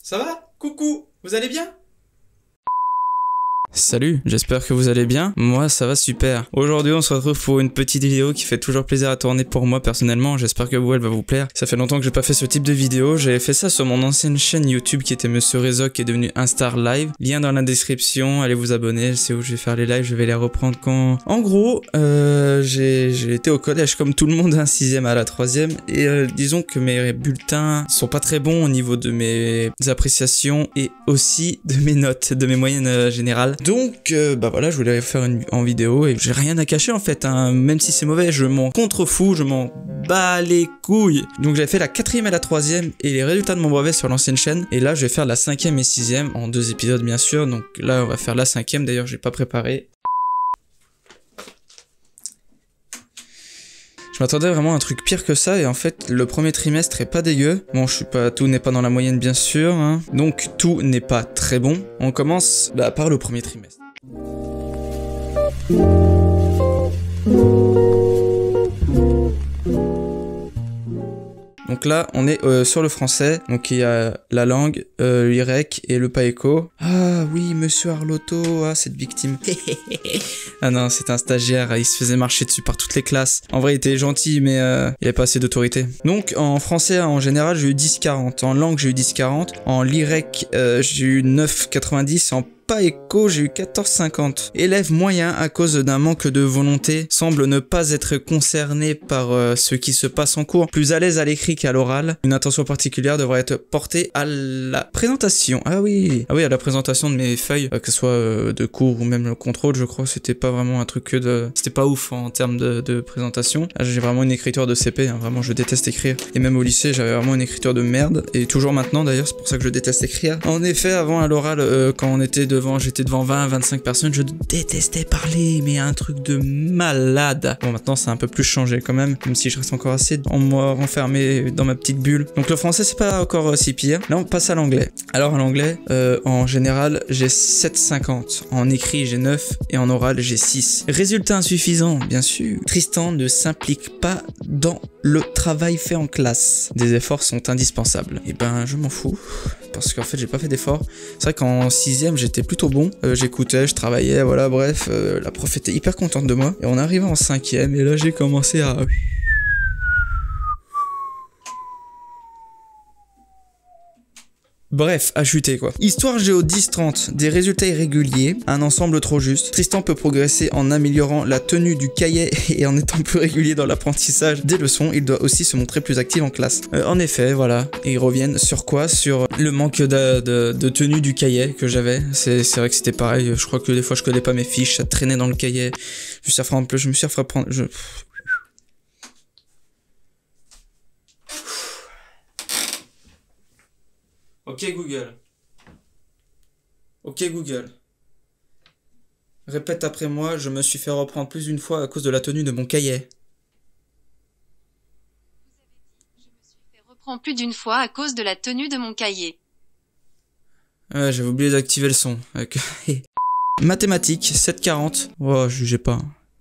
Ça va? Coucou, vous allez bien? Salut, j'espère que vous allez bien. Moi, ça va super. Aujourd'hui, on se retrouve pour une petite vidéo qui fait toujours plaisir à tourner pour moi personnellement. J'espère que vous, elle va vous plaire. Ça fait longtemps que j'ai pas fait ce type de vidéo. J'avais fait ça sur mon ancienne chaîne YouTube qui était Monsieur Rezo, qui est devenu Instar Live. Lien dans la description. Allez vous abonner. C'est où je vais faire les lives. Je vais les reprendre quand... En gros, j'ai été au collège comme tout le monde, un 6ème à la 3ème. Et disons que mes bulletins sont pas très bons au niveau de mes appréciations et aussi de mes notes, de mes moyennes générales. Donc, bah voilà, je voulais faire en vidéo et j'ai rien à cacher en fait, hein. Même si c'est mauvais, je m'en contrefous, je m'en bats les couilles. Donc j'avais fait la 4ème et la 3ème et les résultats de mon brevet sur l'ancienne chaîne. Et là, je vais faire la 5ème et 6ème en 2 épisodes bien sûr. Donc là, on va faire la 5ème, d'ailleurs, j'ai pas préparé. Je m'attendais vraiment à un truc pire que ça et en fait le premier trimestre est pas dégueu. Bon, tout n'est pas dans la moyenne bien sûr, hein. Donc tout n'est pas très bon. On commence par le premier trimestre. Donc là, on est sur le français. Donc il y a la langue, l'IREC et le PAECO. Ah oui, monsieur Arlotto, ah cette victime. Ah non, c'est un stagiaire, il se faisait marcher dessus par toutes les classes. En vrai, il était gentil, mais il avait pas assez d'autorité. Donc en français, en général, j'ai eu 10,40. En langue, j'ai eu 10,40. En l'IREC, j'ai eu 9,90. En PAECO, j'ai eu 14,50. Élève moyen à cause d'un manque de volonté, semble ne pas être concerné par ce qui se passe en cours, plus à l'aise à l'écrit qu'à l'oral. Une attention particulière devrait être portée à la présentation. Ah oui, à la présentation de mes feuilles, que ce soit de cours ou même le contrôle, je crois, c'était pas vraiment un truc c'était pas ouf en termes de présentation. J'ai vraiment une écriture de CP, hein, vraiment je déteste écrire. Et même au lycée, j'avais vraiment une écriture de merde, et toujours maintenant d'ailleurs, c'est pour ça que je déteste écrire. En effet, avant à l'oral, quand on était j'étais devant 20-25 personnes, je détestais parler, mais un truc de malade. Bon, maintenant, c'est un peu plus changé quand même si je reste encore assez renfermé dans ma petite bulle. Donc le français, c'est pas encore si pire. Là, on passe à l'anglais. Alors, à l'anglais, en général, j'ai 7,50. En écrit, j'ai 9. Et en oral, j'ai 6. Résultat insuffisant, bien sûr. Tristan ne s'implique pas dans le travail fait en classe. Des efforts sont indispensables. Et ben, je m'en fous. Parce qu'en fait, j'ai pas fait d'efforts. C'est vrai qu'en 6ème, j'étais plutôt bon. J'écoutais, je travaillais, voilà, bref. La prof était hyper contente de moi. Et on arrivait en 5ème, et là, j'ai commencé à... Bref, à chuter quoi. Histoire géo 10-30, des résultats irréguliers, un ensemble trop juste. Tristan peut progresser en améliorant la tenue du cahier et en étant plus régulier dans l'apprentissage des leçons. Il doit aussi se montrer plus actif en classe. En effet, voilà. Et ils reviennent sur quoi? Sur le manque de tenue du cahier que j'avais. C'est vrai que c'était pareil. Je crois que des fois je connais pas mes fiches, ça traînait dans le cahier. Je me suis refait prendre... Ok Google. Ok Google. Répète après moi, je me suis fait reprendre plus d'une fois à cause de la tenue de mon cahier. Je me suis fait reprendre plus d'une fois à cause de la tenue de mon cahier. Ouais, j'avais oublié d'activer le son. Mathématiques, 7,40. Oh, jugez pas.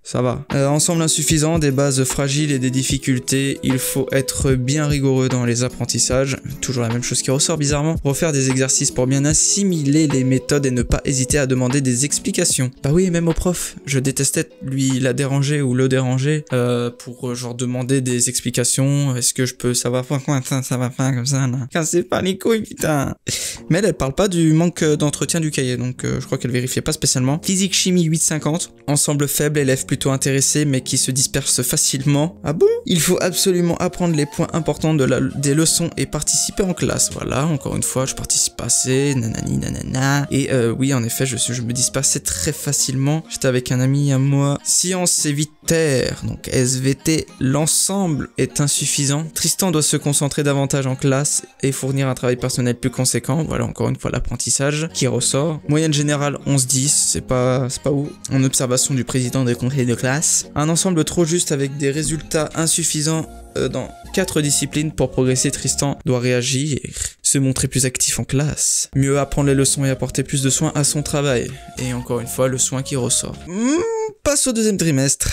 Ça va. Ensemble insuffisant, des bases fragiles et des difficultés. Il faut être bien rigoureux dans les apprentissages. Toujours la même chose qui ressort bizarrement. Refaire des exercices pour bien assimiler les méthodes et ne pas hésiter à demander des explications. Bah oui, même au prof. Je détestais lui la déranger ou le déranger pour genre demander des explications. Est-ce que je peux savoir pourquoi ça va pas comme ça là? Cassez pas les couilles, putain. Mais elle parle pas du manque d'entretien du cahier, donc je crois qu'elle vérifiait pas spécialement. Physique chimie 8,50. Ensemble faible, élève plutôt intéressé mais qui se disperse facilement. Ah bon? Il faut absolument apprendre les points importants des leçons et participer en classe. Voilà, encore une fois, je participe pas assez, nanani nanana. Et oui, en effet, je me dispersais très facilement. J'étais avec un ami à moi. Sciences et vie terre, donc SVT, l'ensemble est insuffisant. Tristan doit se concentrer davantage en classe et fournir un travail personnel plus conséquent. Voilà, encore une fois, l'apprentissage qui ressort. Moyenne générale 11-10, c'est pas où. En observation du président des conseils de classe. Un ensemble trop juste avec des résultats insuffisants dans 4 disciplines. Pour progresser, Tristan doit réagir, se montrer plus actif en classe, mieux apprendre les leçons et apporter plus de soin à son travail. Et encore une fois, le soin qui ressort. Passe au deuxième trimestre.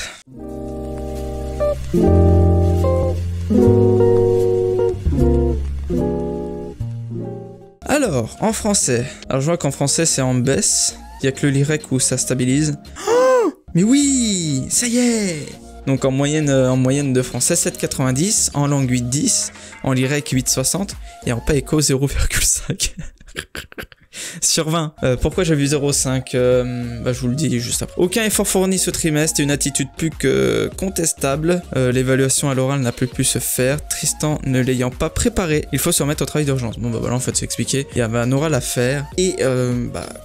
Alors, en français. Alors je vois qu'en français c'est en baisse. Il y a que le lyrique où ça stabilise. Oh, mais oui, ça y est. Donc en moyenne de français 7,90, en langue 8,10, en lyrique 8,60 et en paéco 0,5. Sur 20. Pourquoi j'ai vu 0,5 je vous le dis juste après. Aucun effort fourni ce trimestre et une attitude plus que contestable. L'évaluation à l'oral n'a plus pu se faire. Tristan ne l'ayant pas préparé, il faut se remettre au travail d'urgence. Bon bah voilà, en fait c'est expliqué. Il y avait un oral à faire et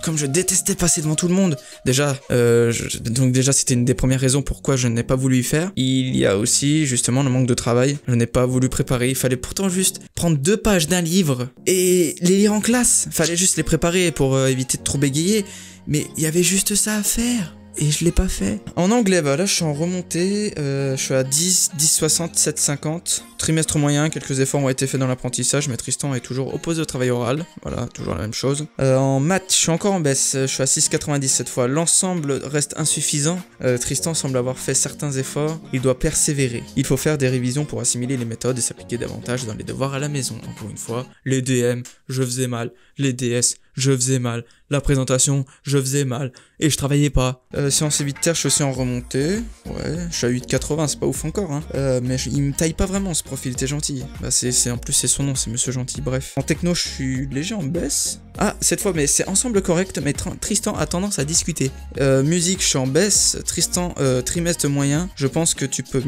comme je détestais passer devant tout le monde, donc déjà c'était une des premières raisons pourquoi je n'ai pas voulu y faire. Il y a aussi justement le manque de travail. Je n'ai pas voulu préparer. Il fallait pourtant juste prendre 2 pages d'un livre et les lire en classe. Fallait juste les préparer pour éviter de trop bégayer, mais il y avait juste ça à faire et je l'ai pas fait. En anglais, bah là je suis en remontée, je suis à 10, 10,60, 7,50. Trimestre moyen, quelques efforts ont été faits dans l'apprentissage, mais Tristan est toujours opposé au travail oral. Voilà, toujours la même chose. En maths, je suis encore en baisse, je suis à 6,90 cette fois. L'ensemble reste insuffisant. Tristan semble avoir fait certains efforts, il doit persévérer. Il faut faire des révisions pour assimiler les méthodes et s'appliquer davantage dans les devoirs à la maison. Encore une fois, les DM, je faisais mal. Les DS, je faisais mal. La présentation, je faisais mal. Et je travaillais pas. Sciences et vie de terre, je suis aussi en remontée. Ouais, je suis à 8,80, c'est pas ouf encore, hein. Mais il me taille pas vraiment ce profil, t'es gentil. Bah en plus c'est son nom, c'est Monsieur Gentil, bref. En techno, je suis léger en baisse. Ah, cette fois, mais c'est ensemble correct, mais Tristan a tendance à discuter. Musique, je suis en baisse. Tristan, trimestre moyen. Je pense que tu peux...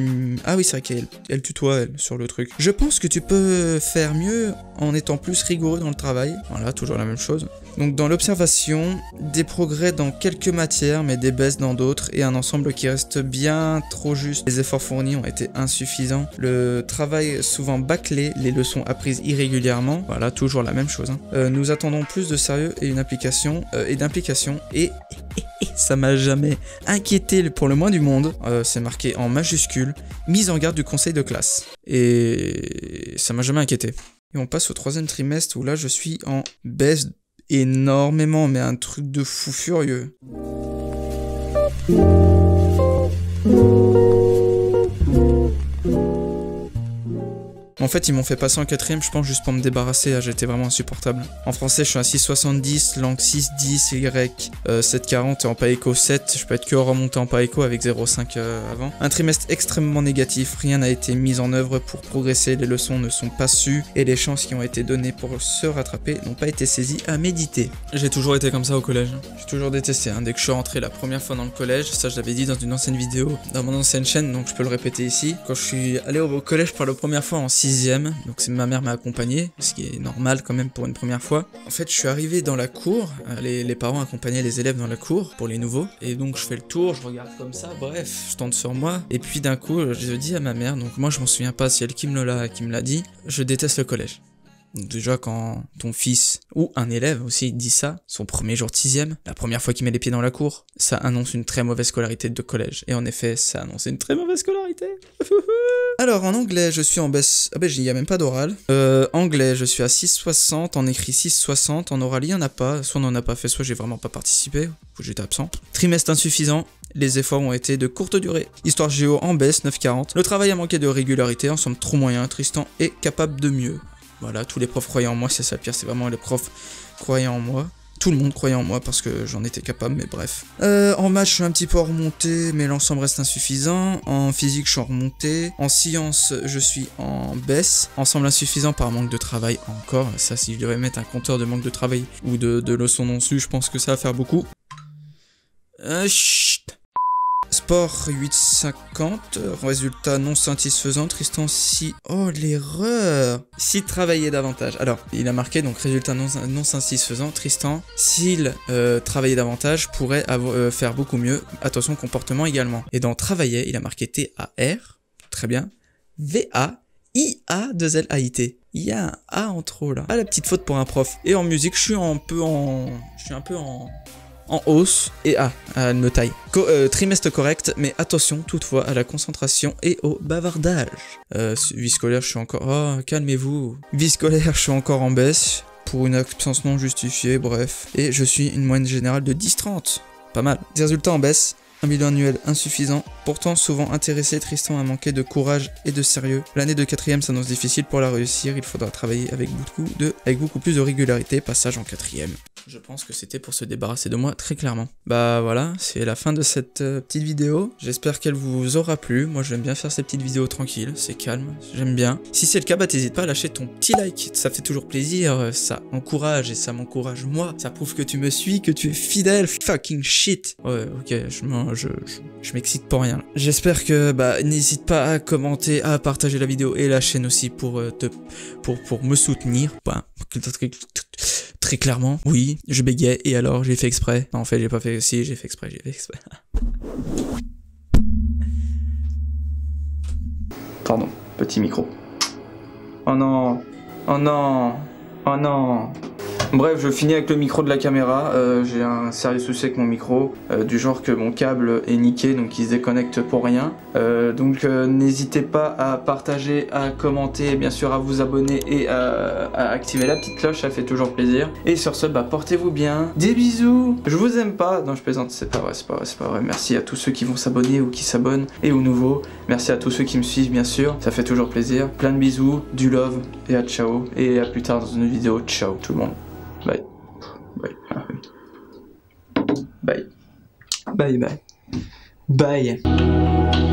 Ah oui, c'est vrai qu'elle tutoie, elle, sur le truc. Je pense que tu peux faire mieux en étant plus rigoureux dans le travail. Voilà, toujours la même chose. Donc dans l'observation, des progrès dans quelques matières, mais des baisses dans d'autres, et un ensemble qui reste bien trop juste. Les efforts fournis ont été insuffisants. Le travail souvent bâclé, les leçons apprises irrégulièrement. Voilà, toujours la même chose, hein. Nous attendons plus de sérieux et une application et d'implication et ça m'a jamais inquiété pour le moins du monde. C'est marqué en majuscule, mise en garde du conseil de classe. Et ça m'a jamais inquiété. Et on passe au 3e trimestre où là je suis en baisse énormément, mais un truc de fou furieux. En fait, ils m'ont fait passer en 4ème, je pense, juste pour me débarrasser, j'étais vraiment insupportable. En français, je suis à 6,70, langue 6,10, Y 7,40 et en paéco 7. Je peux être que remonté en paéco avec 0,5 avant. Un trimestre extrêmement négatif, rien n'a été mis en œuvre pour progresser, les leçons ne sont pas sues et les chances qui ont été données pour se rattraper n'ont pas été saisies à méditer. J'ai toujours été comme ça au collège. J'ai toujours détesté, hein. Dès que je suis rentré la première fois dans le collège, ça je l'avais dit dans une ancienne vidéo, dans mon ancienne chaîne, donc je peux le répéter ici. Quand je suis allé au collège pour la première fois en 6ème, donc ma mère m'a accompagné, ce qui est normal quand même pour une première fois. En fait, je suis arrivé dans la cour, les parents accompagnaient les élèves dans la cour pour les nouveaux, et donc je fais le tour, je regarde comme ça, bref, je tente sur moi, et puis d'un coup, je dis à ma mère, donc moi je m'en souviens pas si elle qui me l'a dit, je déteste le collège. Donc déjà quand ton fils ou un élève aussi dit ça, son premier jour de 6ème, la première fois qu'il met les pieds dans la cour, ça annonce une très mauvaise scolarité de collège. Et en effet, ça annonce une très mauvaise scolarité. Alors en anglais, je suis en baisse... Ah ben il n'y a même pas d'oral. Anglais, je suis à 6,60, en écrit 6,60, en oral il n'y en a pas. Soit on n'en a pas fait, soit j'ai vraiment pas participé, ou j'étais absent. Trimestre insuffisant. Les efforts ont été de courte durée. Histoire géo en baisse, 9,40. Le travail a manqué de régularité, ensemble trop moyen. Tristan est capable de mieux. Voilà, tous les profs croyaient en moi, c'est ça le pire, c'est vraiment les profs croyaient en moi. Tout le monde croyait en moi parce que j'en étais capable, mais bref. En maths, je suis un petit peu en remontée, mais l'ensemble reste insuffisant. En physique, je suis en remontée. En sciences, je suis en baisse. Ensemble insuffisant par manque de travail encore. Ça, si je devais mettre un compteur de manque de travail ou de leçons non sues, je pense que ça va faire beaucoup. Chut. Sport 8,50, résultat non satisfaisant, Tristan si... Oh l'erreur. S'il travaillait davantage, alors il a marqué donc résultat non satisfaisant, Tristan s'il travaillait davantage pourrait faire beaucoup mieux, attention comportement également. Et dans travaillait, il a marqué T-A-R, très bien, V-A-I-A-2-L-A-I-T. Il y a un A en trop là. Ah la petite faute pour un prof. Et en musique, je suis un peu en hausse, et elle me taille. Trimestre correct, mais attention toutefois à la concentration et au bavardage. Vie scolaire, je suis encore... Oh, calmez-vous. Vie scolaire, je suis encore en baisse, pour une absence non justifiée, bref. Et je suis une moyenne générale de 10,30. Pas mal. Des résultats en baisse. Un bilan annuel insuffisant. Pourtant souvent intéressé, Tristan a manqué de courage et de sérieux. L'année de 4ème s'annonce difficile pour la réussir. Il faudra travailler avec beaucoup plus de régularité. Passage en 4ème. Je pense que c'était pour se débarrasser de moi très clairement. Bah voilà, c'est la fin de cette petite vidéo. J'espère qu'elle vous aura plu. Moi j'aime bien faire ces petites vidéos tranquilles, c'est calme, j'aime bien. Si c'est le cas, bah t'hésites pas à lâcher ton petit like, ça fait toujours plaisir, ça encourage et ça m'encourage moi. Ça prouve que tu me suis, que tu es fidèle, fucking shit. Ouais, ok, je m'excite pour rien. J'espère que, bah n'hésite pas à commenter, à partager la vidéo et la chaîne aussi pour me soutenir. Bah, très clairement, oui, je bégayais et alors j'ai fait exprès. Non, en fait, j'ai pas fait aussi, j'ai fait exprès. Pardon, petit micro. Oh non, oh non, oh non. Bref, je finis avec le micro de la caméra. J'ai un sérieux souci avec mon micro, du genre que mon câble est niqué, donc il se déconnecte pour rien. Donc n'hésitez pas à partager, à commenter, bien sûr à vous abonner et à activer la petite cloche, ça fait toujours plaisir. Et sur ce, bah portez-vous bien. Des bisous. Je vous aime pas. Non, je plaisante, c'est pas vrai. Merci à tous ceux qui vont s'abonner ou qui s'abonnent et aux nouveaux. Merci à tous ceux qui me suivent, bien sûr. Ça fait toujours plaisir. Plein de bisous, du love et à ciao. Et à plus tard dans une vidéo. Ciao tout le monde. Bye. Bye. Bye. Bye. Bye.